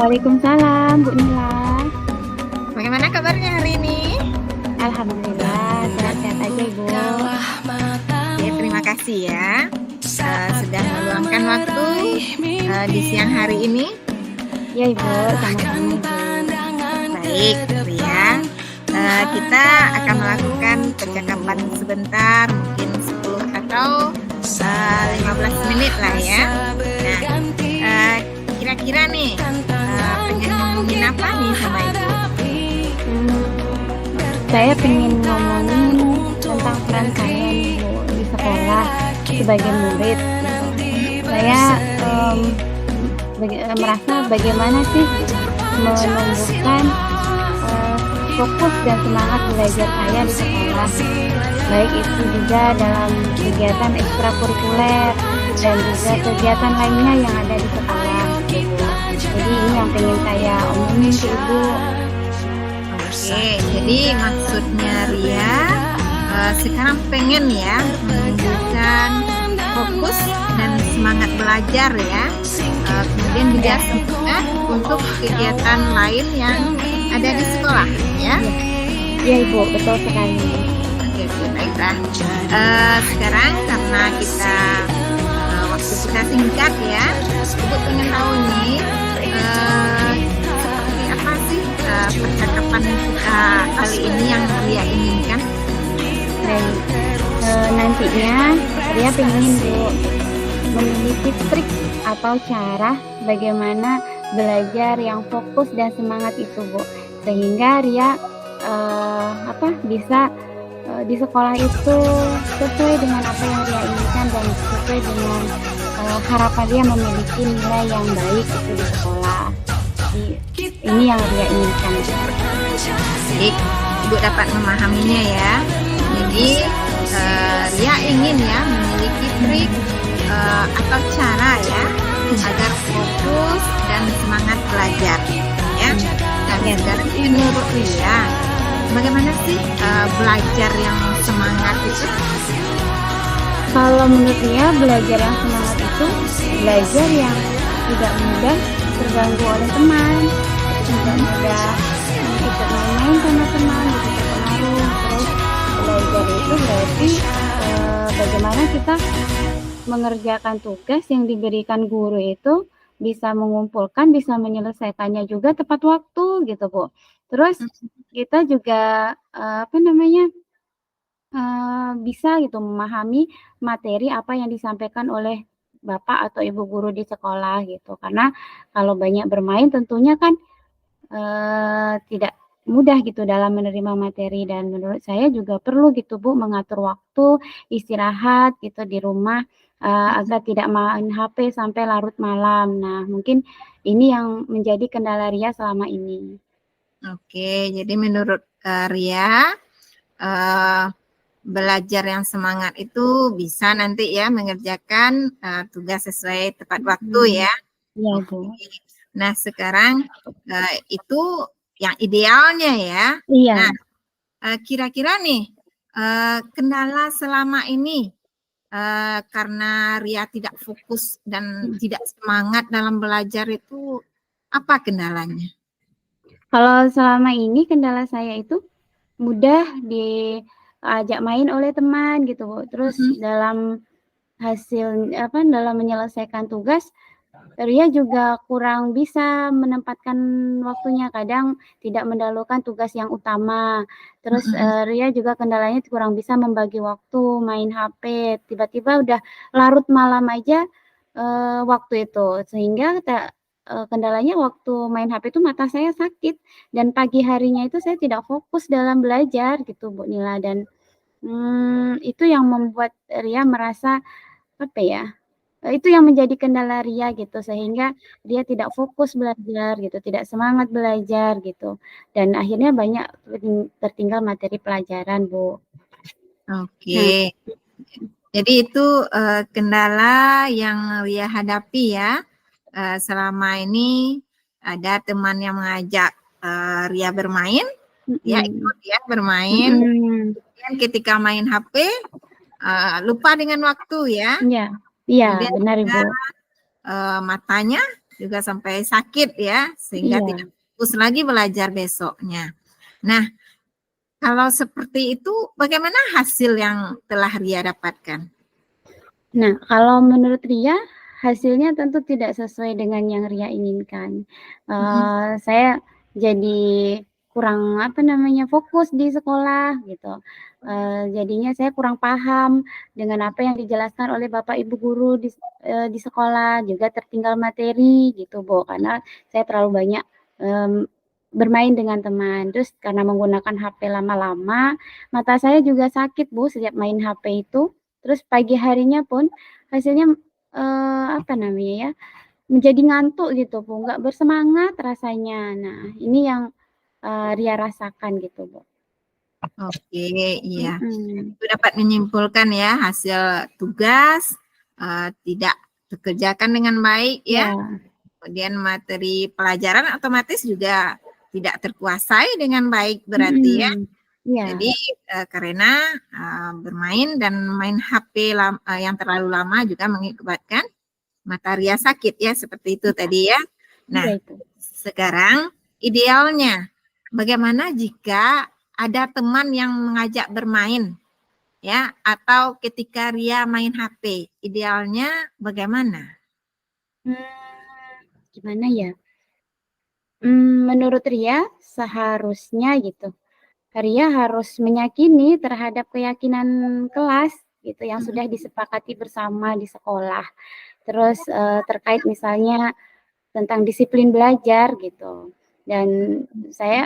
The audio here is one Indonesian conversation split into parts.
Waalaikumsalam, Bu Nila. Bagaimana kabarnya hari ini? Alhamdulillah, sehat-sehat aja, Ibu. Ya, terima kasih ya sudah meluangkan waktu di siang hari ini. Ya, Ibu, sama-sama, Ibu. Baik, Ria. Kita akan melakukan percakapan sebentar, mungkin 10 atau 15 menit lah ya. Nah, kira-kira nih pengen ngomongin apa nih sama Ibu? Saya pengen ngomongin tentang peran saya nih, Bu, di sekolah sebagai murid. Saya merasa bagaimana sih menumbuhkan fokus dan semangat belajar saya di sekolah, baik itu juga dalam kegiatan ekstrakurikuler dan juga kegiatan lainnya yang ada di sekolah. Jadi ini yang pengen saya omongin ke Ibu. Oke, jadi maksudnya Ria sekarang pengen ya menunjukkan fokus dan semangat belajar ya, kemudian juga semangat untuk kegiatan lain yang ada di sekolah ya. Ya Ibu, betul sekali. Oke, baiklah. Sekarang karena kita waktu kita singkat ya, Ibu pengen tahu nih seperti apa sih percakapan kita kali ini yang Ria inginkan. Baik, nantinya Ria pengen Bu memiliki trik atau cara bagaimana belajar yang fokus dan semangat itu Bu, sehingga Ria bisa di sekolah itu sesuai dengan apa yang Ria inginkan dan sesuai dengan harapan Ria memiliki nilai yang baik itu di sekolah. Jadi, ini yang Ria inginkan. Baik, Ibu dapat memahaminya ya. Jadi Ria ingin ya memiliki trik atau cara ya agar fokus dan semangat belajar ya. Dan sekarang menurut Ria, bagaimana sih belajar yang semangat itu? Kalau menurut Ria, belajar yang semangat itu belajar yang tidak mudah terganggu oleh teman, tidak mudah ikut main-main sama teman, gitu terpengaruh. Terus belajar itu berarti bagaimana kita mengerjakan tugas yang diberikan guru itu bisa mengumpulkan, bisa menyelesaikannya juga tepat waktu gitu Bu. Terus kita juga bisa gitu memahami materi apa yang disampaikan oleh Bapak atau Ibu guru di sekolah gitu. Karena kalau banyak bermain tentunya kan tidak mudah gitu dalam menerima materi, dan menurut saya juga perlu gitu Bu mengatur waktu istirahat gitu di rumah agar tidak main HP sampai larut malam. Nah, mungkin ini yang menjadi kendala Ria selama ini. Oke, jadi menurut Ria belajar yang semangat itu bisa nanti ya mengerjakan tugas sesuai tepat waktu ya. Iya Bu. Nah, sekarang itu yang idealnya ya. Iya. Nah, kira-kira nih kendala selama ini karena Ria tidak fokus dan tidak semangat dalam belajar itu apa kendalanya? Kalau selama ini kendala saya itu mudah diajak main oleh teman gitu Bu. Terus dalam dalam menyelesaikan tugas Ria juga kurang bisa menempatkan waktunya, kadang tidak mendahulukan tugas yang utama. Terus Ria juga kendalanya kurang bisa membagi waktu main HP, tiba-tiba udah larut malam aja waktu itu, sehingga kendalanya waktu main HP itu mata saya sakit, dan pagi harinya itu saya tidak fokus dalam belajar gitu Bu Nila, dan itu yang membuat Ria merasa itu yang menjadi kendala Ria gitu, sehingga dia tidak fokus belajar gitu, tidak semangat belajar gitu, dan akhirnya banyak tertinggal materi pelajaran Bu. Oke. Jadi itu kendala yang Ria hadapi ya. Selama ini ada teman yang mengajak Ria bermain, Ria ikut ya bermain. Kemudian ketika main HP lupa dengan waktu ya. Iya, kemudian benar Ibu. Matanya juga sampai sakit ya, sehingga Iya. tidak fokus lagi belajar besoknya. Nah, kalau seperti itu, bagaimana hasil yang telah Ria dapatkan? Nah, kalau menurut Ria, hasilnya tentu tidak sesuai dengan yang Ria inginkan. Saya jadi kurang fokus di sekolah gitu. Jadinya saya kurang paham dengan apa yang dijelaskan oleh Bapak Ibu guru di sekolah, juga tertinggal materi gitu, Bu, karena saya terlalu banyak bermain dengan teman. Terus karena menggunakan HP lama-lama, mata saya juga sakit, Bu, setiap main HP itu. Terus pagi harinya pun hasilnya menjadi ngantuk gitu, Bu, nggak bersemangat rasanya. Nah, ini yang Ria rasakan gitu, Bu. Oke, iya. Mhm. Itu dapat menyimpulkan ya, hasil tugas tidak dikerjakan dengan baik ya. Ya. Kemudian materi pelajaran otomatis juga tidak terkuasai dengan baik berarti ya. Iya. Jadi karena bermain dan main HP yang terlalu lama juga mengakibatkan mata Ria sakit ya, seperti itu tadi ya. Nah, Iya itu. sekarang idealnya bagaimana jika ada teman yang mengajak bermain ya, atau ketika Ria main HP, idealnya bagaimana? Gimana ya? Menurut Ria seharusnya gitu, Ria harus meyakini terhadap keyakinan kelas gitu yang sudah disepakati bersama di sekolah. Terus terkait misalnya tentang disiplin belajar gitu. Dan saya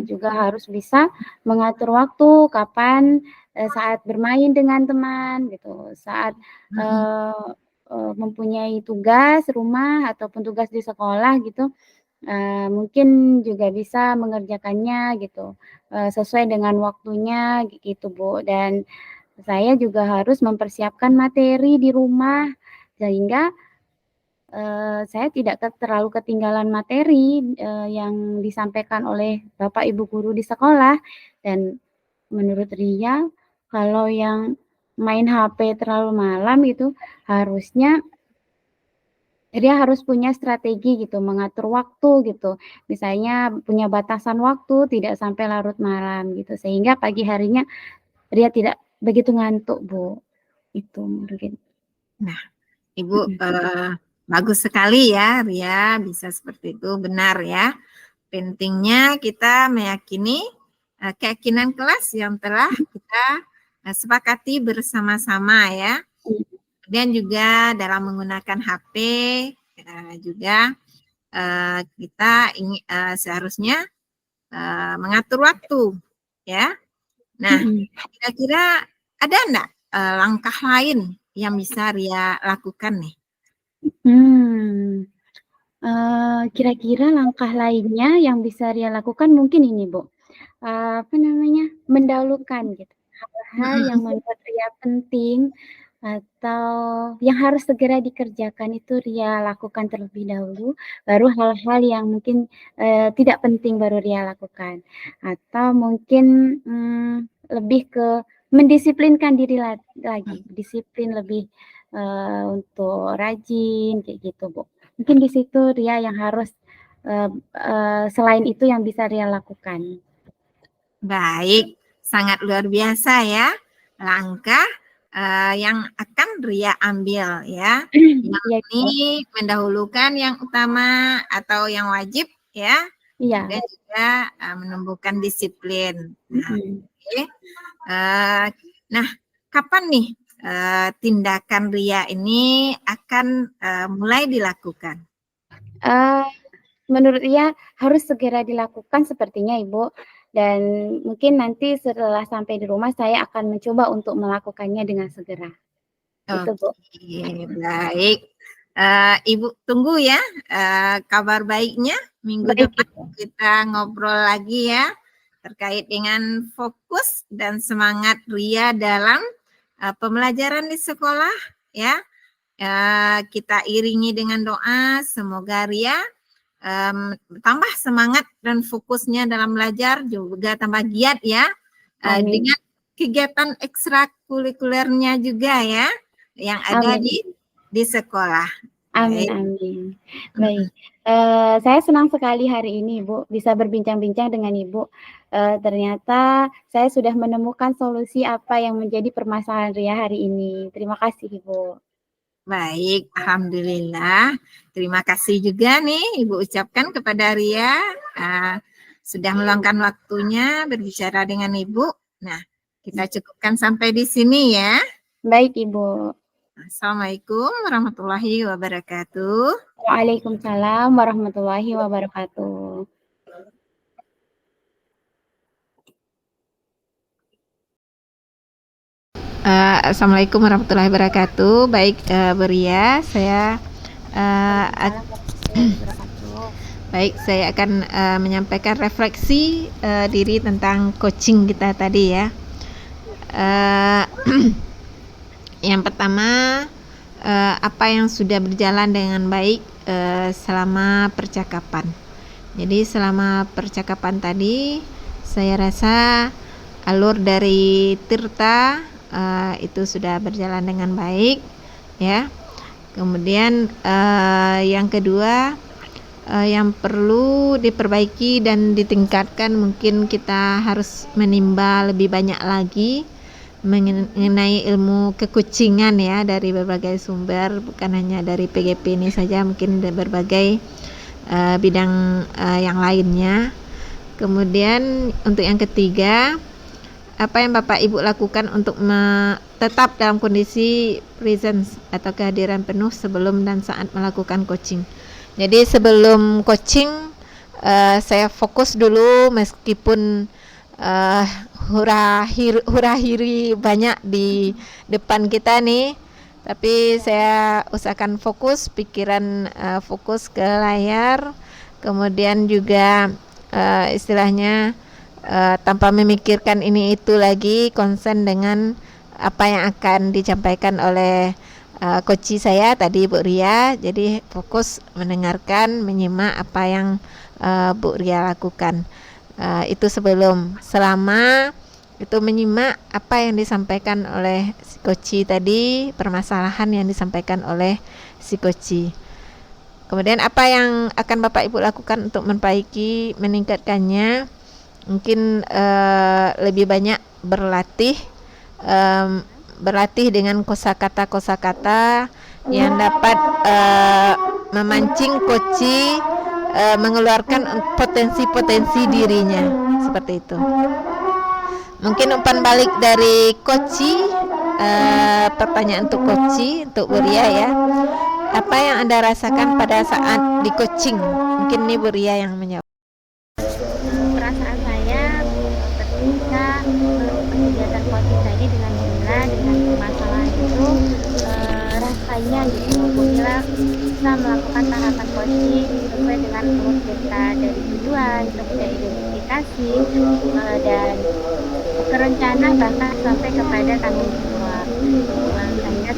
juga harus bisa mengatur waktu kapan saat bermain dengan teman gitu, saat mempunyai tugas rumah ataupun tugas di sekolah gitu, mungkin juga bisa mengerjakannya gitu, sesuai dengan waktunya gitu, Bu. Dan saya juga harus mempersiapkan materi di rumah sehingga saya tidak terlalu ketinggalan materi yang disampaikan oleh Bapak Ibu guru di sekolah. Dan menurut Ria, kalau yang main HP terlalu malam itu harusnya Ria harus punya strategi gitu, mengatur waktu gitu. Misalnya punya batasan waktu, tidak sampai larut malam gitu, sehingga pagi harinya Ria tidak begitu ngantuk, Bu. Itu mungkin. Nah, Ibu bagus sekali ya Ria bisa seperti itu, benar ya. Pentingnya kita meyakini keyakinan kelas yang telah kita sepakati bersama-sama ya. Dan juga dalam menggunakan HP juga kita seharusnya mengatur waktu ya. Nah, kira-kira ada enggak langkah lain yang bisa Ria lakukan nih? Kira-kira langkah lainnya yang bisa Ria lakukan mungkin ini, Bu, mendahulukan gitu, hal-hal yang menurut Ria penting atau yang harus segera dikerjakan itu Ria lakukan terlebih dahulu, baru hal-hal yang mungkin tidak penting baru Ria lakukan. Atau mungkin lebih ke mendisiplinkan diri lagi, disiplin lebih untuk rajin kayak gitu, Bu. Mungkin di situ Ria yang harus selain itu yang bisa Ria lakukan. Baik, sangat luar biasa ya langkah yang akan Ria ambil ya. Yang ini mendahulukan yang utama atau yang wajib ya. Iya. Dan juga menumbuhkan disiplin. Nah, kapan nih tindakan Ria ini akan mulai dilakukan? Menurut Ria harus segera dilakukan sepertinya, Ibu. Dan mungkin nanti setelah sampai di rumah saya akan mencoba untuk melakukannya dengan segera. Itu, Bu. Oke, baik. Ibu tunggu ya kabar baiknya minggu depan kita ngobrol lagi ya terkait dengan fokus dan semangat Ria dalam pembelajaran di sekolah ya. Kita iringi dengan doa semoga Ria tambah semangat dan fokusnya dalam belajar juga tambah giat ya dengan kegiatan ekstrakurikulernya juga ya yang ada di sekolah. Amin Baik. amin. Baik, saya senang sekali hari ini Ibu, bisa berbincang-bincang dengan Ibu. Ternyata saya sudah menemukan solusi apa yang menjadi permasalahan Ria hari ini. Terima kasih Ibu. Baik, alhamdulillah. Terima kasih juga nih Ibu ucapkan kepada Ria sudah meluangkan waktunya berbicara dengan Ibu. Nah, kita cukupkan sampai di sini ya. Baik Ibu. Assalamualaikum warahmatullahi wabarakatuh. Waalaikumsalam warahmatullahi wabarakatuh. Assalamualaikum warahmatullahi wabarakatuh. Baik, Bu Ria, saya baik, saya akan menyampaikan refleksi diri tentang coaching kita tadi ya. Yang pertama, apa yang sudah berjalan dengan baik selama percakapan. Jadi selama percakapan tadi, saya rasa alur dari Tirta itu sudah berjalan dengan baik ya. Kemudian yang kedua, yang perlu diperbaiki dan ditingkatkan, mungkin kita harus menimba lebih banyak lagi mengenai ilmu kekucingan ya, dari berbagai sumber, bukan hanya dari PGP ini saja, mungkin dari berbagai bidang yang lainnya. Kemudian untuk yang ketiga, apa yang Bapak Ibu lakukan untuk tetap dalam kondisi presence atau kehadiran penuh sebelum dan saat melakukan coaching. Jadi sebelum coaching saya fokus dulu, meskipun hura-hiri banyak di depan kita nih, tapi saya usahakan fokus, pikiran fokus ke layar, kemudian juga istilahnya tanpa memikirkan ini itu lagi, konsen dengan apa yang akan disampaikan oleh coach saya tadi Bu Ria. Jadi fokus mendengarkan, menyimak apa yang Bu Ria lakukan. Itu selama itu menyimak apa yang disampaikan oleh si coach tadi, permasalahan yang disampaikan oleh si coach. Kemudian apa yang akan Bapak Ibu lakukan untuk memperbaiki, meningkatkannya? Mungkin lebih banyak berlatih dengan kosakata yang dapat memancing coach mengeluarkan potensi-potensi dirinya, seperti itu. Mungkin umpan balik dari coach, pertanyaan untuk coach, untuk Bu Ria ya. Apa yang Anda rasakan pada saat di coaching? Mungkin ini Bu Ria yang menjawab. Perasaan saya ketika melakukan kegiatan coaching tadi dengan Bumila, dengan permasalahan itu, rasanya gitu Bumila bisa melakukan tahapan coaching sesuai dengan alur cerita dari tujuan, kemudian identifikasi, dan terencana, bahkan sampai kepada tanggung jawab. Sehingga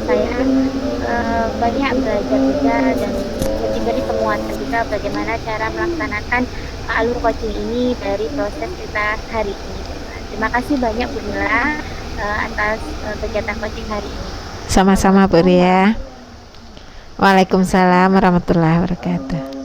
saya banyak belajar juga, dan diberi penguatan juga bagaimana cara melaksanakan alur coaching ini dari proses kita hari ini. Terima kasih banyak Bu Mila atas kegiatan coaching hari ini. Sama-sama Bu Ria. Waalaikumsalam warahmatullahi wabarakatuh.